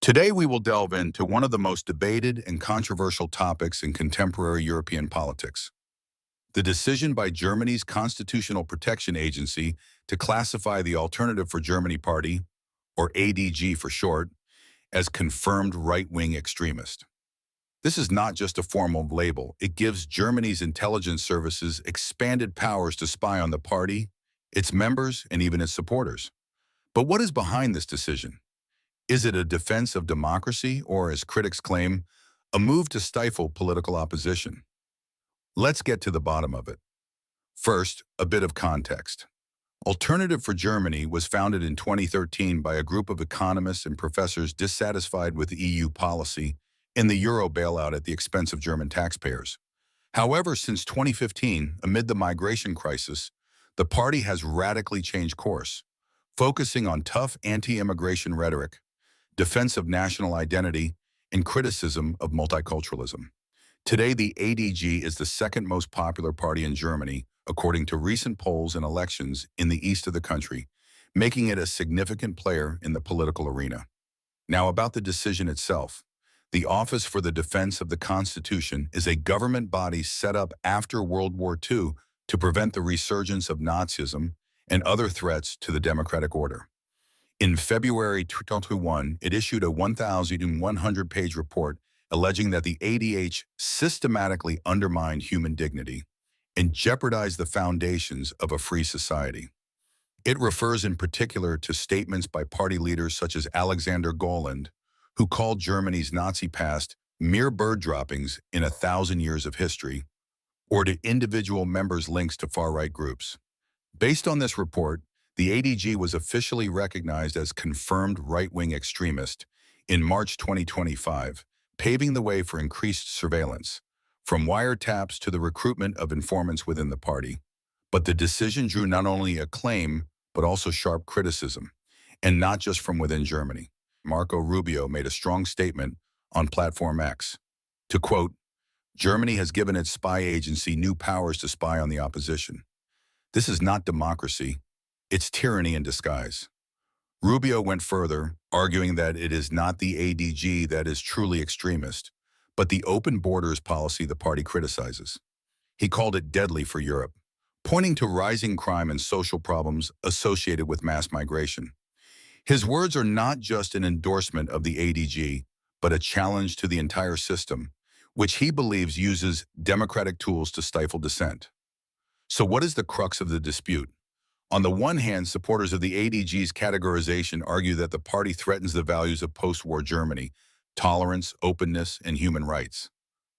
Today, we will delve into one of the most debated and controversial topics in contemporary European politics: the decision by Germany's Constitutional Protection Agency to classify the Alternative for Germany Party, or ADG for short, as confirmed right-wing extremist. This is not just a formal label. It gives Germany's intelligence services expanded powers to spy on the party, its members, and even its supporters. But what is behind this decision? Is it a defense of democracy or, as critics claim, a move to stifle political opposition? Let's get to the bottom of it. First, a bit of context. Alternative for Germany was founded in 2013 by a group of economists and professors dissatisfied with EU policy and the euro bailout at the expense of German taxpayers. However, since 2015, amid the migration crisis, the party has radically changed course, focusing on tough anti-immigration rhetoric, defense of national identity, and criticism of multiculturalism. Today, the ADG is the second most popular party in Germany, according to recent polls and elections in the east of the country, making it a significant player in the political arena. Now, about the decision itself. The Office for the Defense of the Constitution is a government body set up after World War II to prevent the resurgence of Nazism and other threats to the democratic order. In February 2021, it issued a 1,100-page report alleging that the ADH systematically undermined human dignity and jeopardized the foundations of a free society. It refers in particular to statements by party leaders such as Alexander Goland, who called Germany's Nazi past mere bird droppings in 1,000 years of history, or to individual members' links to far-right groups. Based on this report, the ADG was officially recognized as confirmed right-wing extremist in March 2025, paving the way for increased surveillance, from wiretaps to the recruitment of informants within the party. But the decision drew not only acclaim, but also sharp criticism, and not just from within Germany. Marco Rubio made a strong statement on Platform X to quote, "Germany has given its spy agency new powers to spy on the opposition. This is not democracy. It's tyranny in disguise." Rubio went further, arguing that it is not the ADG that is truly extremist, but the open borders policy the party criticizes. He called it deadly for Europe, pointing to rising crime and social problems associated with mass migration. His words are not just an endorsement of the ADG, but a challenge to the entire system, which he believes uses democratic tools to stifle dissent. So what is the crux of the dispute? On the one hand, supporters of the ADG's categorization argue that the party threatens the values of post-war Germany: tolerance, openness, and human rights.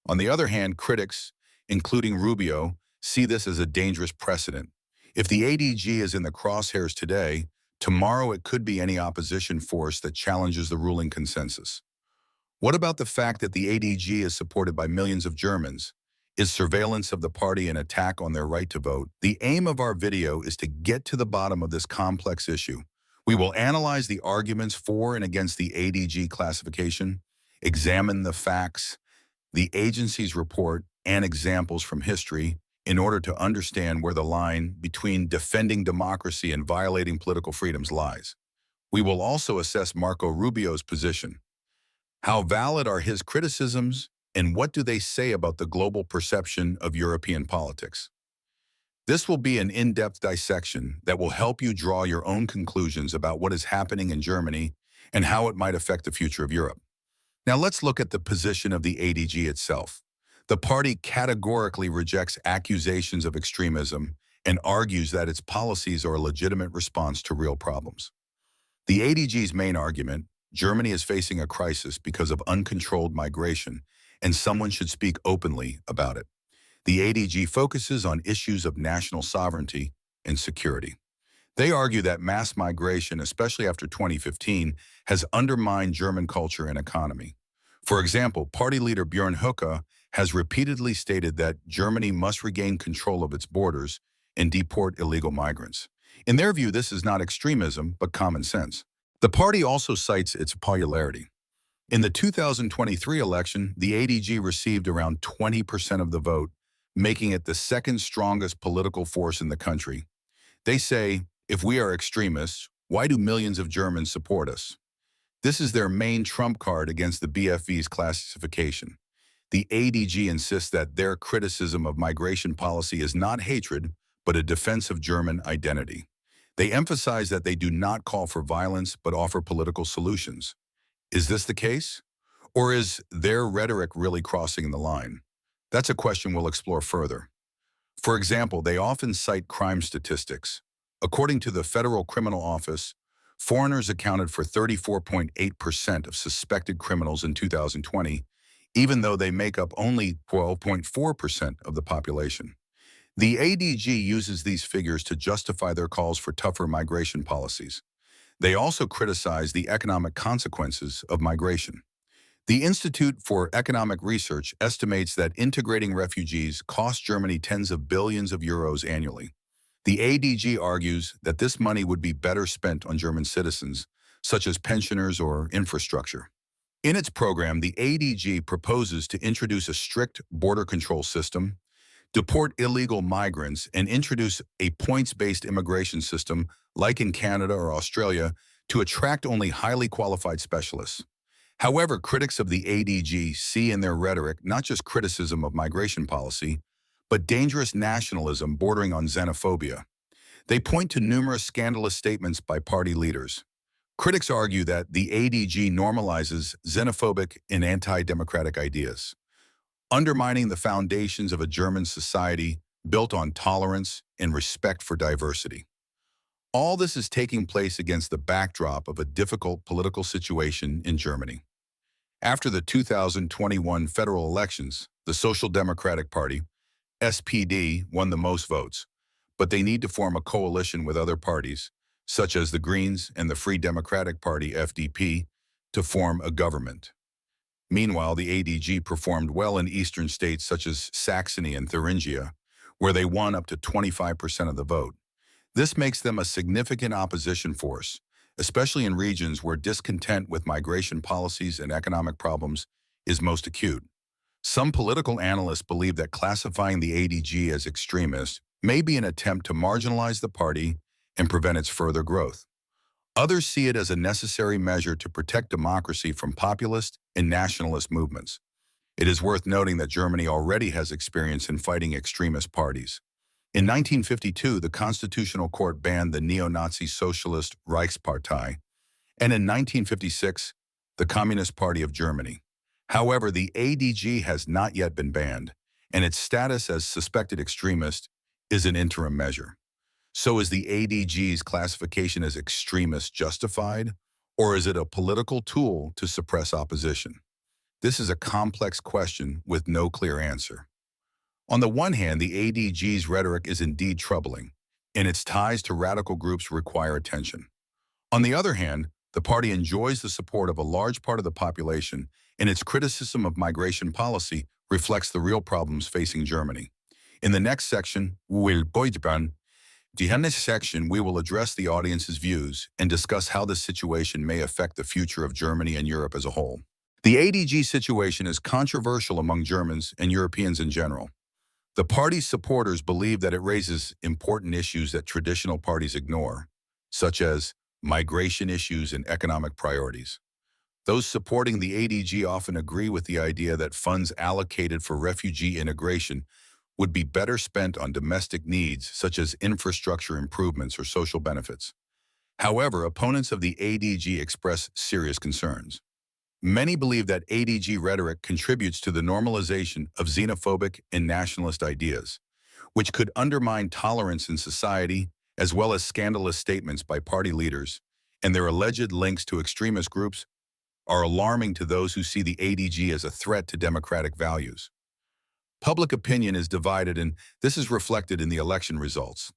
On the other hand, critics, including Rubio, see this as a dangerous precedent. If the ADG is in the crosshairs today, tomorrow it could be any opposition force that challenges the ruling consensus. What about the fact that the ADG is supported by millions of Germans? Is surveillance of the party an attack on their right to vote? The aim of our video is to get to the bottom of this complex issue. We will analyze the arguments for and against the ADG classification, examine the facts, the agency's report, and examples from history in order to understand where the line between defending democracy and violating political freedoms lies. We will also assess Marco Rubio's position. How valid are his criticisms, and what do they say about the global perception of European politics? This will be an in-depth dissection that will help you draw your own conclusions about what is happening in Germany and how it might affect the future of Europe. Now let's look at the position of the ADG itself. The party categorically rejects accusations of extremism and argues that its policies are a legitimate response to real problems. The ADG's main argument: Germany is facing a crisis because of uncontrolled migration, and someone should speak openly about it. The ADG focuses on issues of national sovereignty and security. They argue that mass migration, especially after 2015, has undermined German culture and economy. For example, party leader Björn Höcke has repeatedly stated that Germany must regain control of its borders and deport illegal migrants. In their view, this is not extremism, but common sense. The party also cites its popularity. In the 2023 election, the ADG received around 20% of the vote, making it the second strongest political force in the country. They say, if we are extremists, why do millions of Germans support us? This is their main trump card against the BFV's classification. The ADG insists that their criticism of migration policy is not hatred, but a defense of German identity. They emphasize that they do not call for violence, but offer political solutions. Is this the case? Or is their rhetoric really crossing the line? That's a question we'll explore further. For example, they often cite crime statistics. According to the Federal Criminal Office, foreigners accounted for 34.8% of suspected criminals in 2020, even though they make up only 12.4% of the population. The ADG uses these figures to justify their calls for tougher migration policies. They also criticize the economic consequences of migration. The Institute for Economic Research estimates that integrating refugees costs Germany tens of billions of euros annually. The ADG argues that this money would be better spent on German citizens, such as pensioners or infrastructure. In its program, the ADG proposes to introduce a strict border control system, deport illegal migrants, and introduce a points-based immigration system, like in Canada or Australia, to attract only highly qualified specialists. However, critics of the ADG see in their rhetoric not just criticism of migration policy, but dangerous nationalism bordering on xenophobia. They point to numerous scandalous statements by party leaders. Critics argue that the ADG normalizes xenophobic and anti-democratic ideas, undermining the foundations of a German society built on tolerance and respect for diversity. All this is taking place against the backdrop of a difficult political situation in Germany. After the 2021 federal elections, the Social Democratic Party, SPD, won the most votes, but they need to form a coalition with other parties, such as the Greens and the Free Democratic Party, FDP, to form a government. Meanwhile, the ADG performed well in eastern states such as Saxony and Thuringia, where they won up to 25% of the vote. This makes them a significant opposition force, especially in regions where discontent with migration policies and economic problems is most acute. Some political analysts believe that classifying the ADG as extremist may be an attempt to marginalize the party and prevent its further growth. Others see it as a necessary measure to protect democracy from populist and nationalist movements. It is worth noting that Germany already has experience in fighting extremist parties. In 1952, the Constitutional Court banned the neo-Nazi Socialist Reichspartei, and in 1956, the Communist Party of Germany. However, the ADG has not yet been banned, and its status as suspected extremist is an interim measure. So is the ADG's classification as extremist justified, or is it a political tool to suppress opposition? This is a complex question with no clear answer. On the one hand, the ADG's rhetoric is indeed troubling, and its ties to radical groups require attention. On the other hand, the party enjoys the support of a large part of the population, and its criticism of migration policy reflects the real problems facing Germany. In the next section, we will address the audience's views and discuss how this situation may affect the future of Germany and Europe as a whole. The ADG situation is controversial among Germans and Europeans in general. The party's supporters believe that it raises important issues that traditional parties ignore, such as migration issues and economic priorities. Those supporting the ADG often agree with the idea that funds allocated for refugee integration would be better spent on domestic needs such as infrastructure improvements or social benefits. However, opponents of the ADG express serious concerns. Many believe that ADG rhetoric contributes to the normalization of xenophobic and nationalist ideas, which could undermine tolerance in society, as well as scandalous statements by party leaders, and their alleged links to extremist groups are alarming to those who see the ADG as a threat to democratic values. Public opinion is divided, and this is reflected in the election results.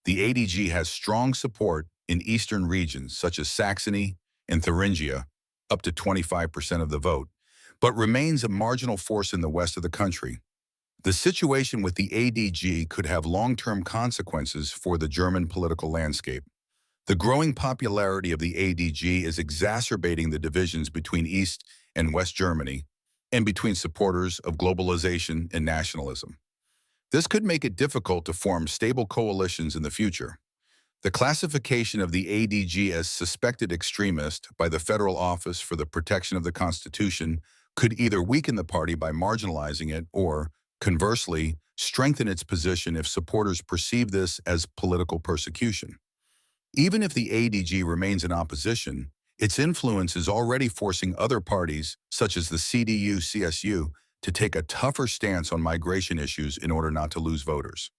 The ADG has strong support in eastern regions such as Saxony and Thuringia, up to 25% of the vote, but remains a marginal force in the west of the country. The situation with the ADG could have long-term consequences for the German political landscape. The growing popularity of the ADG is exacerbating the divisions between East and West Germany and between supporters of globalization and nationalism. This could make it difficult to form stable coalitions in the future. The classification of the ADG as suspected extremist by the Federal Office for the Protection of the Constitution could either weaken the party by marginalizing it or, conversely, strengthen its position if supporters perceive this as political persecution. Even if the ADG remains in opposition, its influence is already forcing other parties, such as the CDU-CSU, to take a tougher stance on migration issues in order not to lose voters.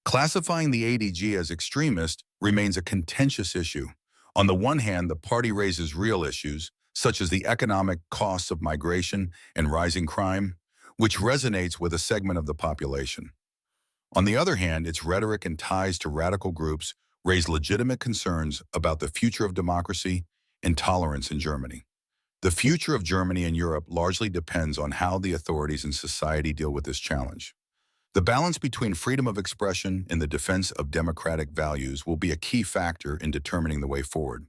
Classifying the ADG as extremist remains a contentious issue. On the one hand, the party raises real issues, such as the economic costs of migration and rising crime, which resonates with a segment of the population. On the other hand, its rhetoric and ties to radical groups raise legitimate concerns about the future of democracy and tolerance in Germany. The future of Germany and Europe largely depends on how the authorities and society deal with this challenge. The balance between freedom of expression and the defense of democratic values will be a key factor in determining the way forward.